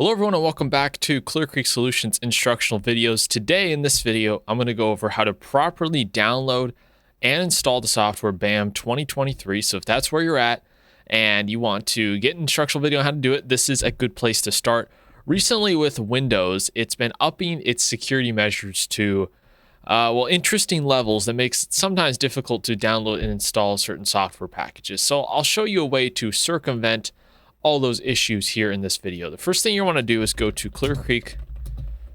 Hello everyone and welcome back to Clear Creek Solutions instructional videos. Today in this video, I'm going to go over how to properly download and install the software BAHM 2023. So if that's where you're at and you want to get an instructional video on how to do it, this is a good place to start. Recently with Windows, it's been upping its security measures to interesting levels that makes it sometimes difficult to download and install certain software packages. So I'll show you a way to circumvent all those issues here in this video. The first thing you want to do is go to Clear Creek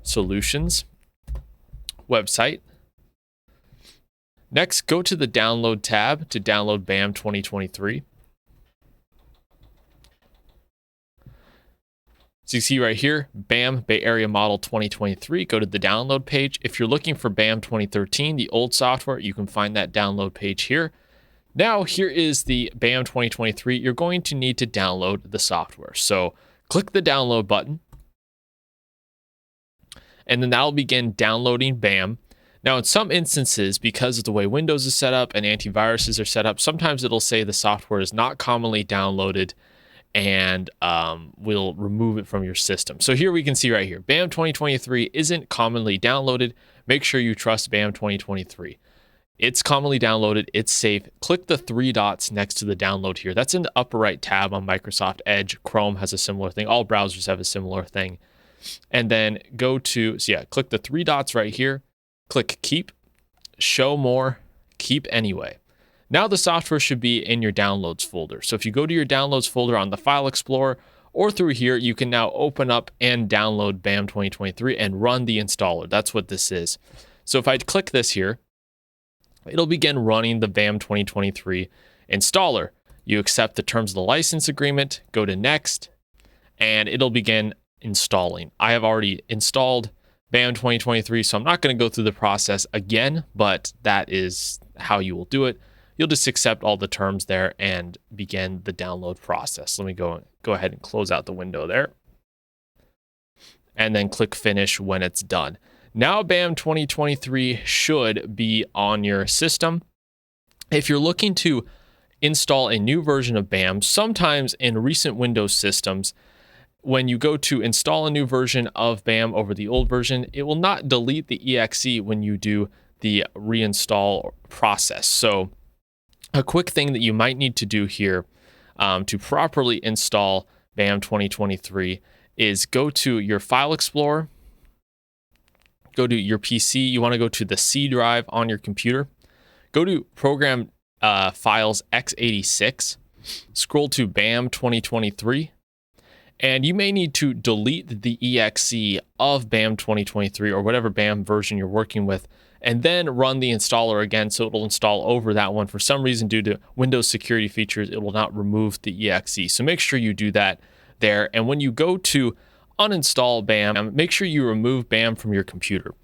Solutions website. Next, go to the download tab to download BAHM 2023. So you see right here, BAHM Bay Area Model 2023. Go to the download page. If you're looking for BAHM 2013, the old software, you can find that download page here. Now, here is the BAHM 2023. You're going to need to download the software. So click the download button, and then that'll begin downloading BAHM. Now, in some instances, because of the way Windows is set up and antiviruses are set up, sometimes it'll say the software is not commonly downloaded and will remove it from your system. So here we can see right here, BAHM 2023 isn't commonly downloaded. Make sure you trust BAHM 2023. It's commonly downloaded, it's safe. Click the three dots next to the download here. That's in the upper right tab on Microsoft Edge. Chrome has a similar thing. All browsers have a similar thing. And then go to, click the three dots right here. Click keep, show more, keep anyway. Now the software should be in your downloads folder. So if you go to your downloads folder on the File Explorer or through here, you can now open up and download BAHM 2023 and run the installer. That's what this is. So if I click this here, it'll begin running the BAHM 2023 installer. You accept the terms of the license agreement, go to next, and it'll begin installing. I have already installed BAHM 2023, so I'm not going to go through the process again, but that is how you will do it. You'll just accept all the terms there and begin the download process. Let me go ahead and close out the window there, and then click finish when it's done. Now BAHM 2023 should be on your system. If you're looking to install a new version of BAHM, sometimes in recent Windows systems, when you go to install a new version of BAHM over the old version, it will not delete the exe when you do the reinstall process. So a quick thing that you might need to do here to properly install BAHM 2023 is go to your File Explorer, go to your PC, you want to go to the C drive on your computer, go to Program Files x86, scroll to BAHM 2023, and you may need to delete the exe of BAHM 2023 or whatever BAHM version you're working with, and then run the installer again so it'll install over that one. For some reason, due to Windows security features, it will not remove the exe. So make sure you do that there. And when you go to uninstall BAHM, make sure you remove BAHM from your computer.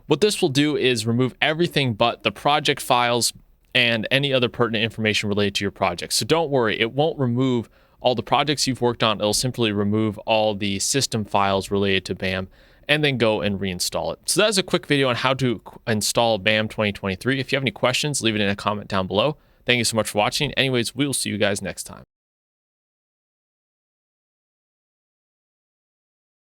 What this will do is remove everything but the project files and any other pertinent information related to your project. So don't worry, it won't remove all the projects you've worked on. It'll simply remove all the system files related to BAHM and then go and reinstall it. So that's a quick video on how to install BAHM 2023. If you have any questions, leave it in a comment down below. Thank you so much for watching. Anyways, we will see you guys next time.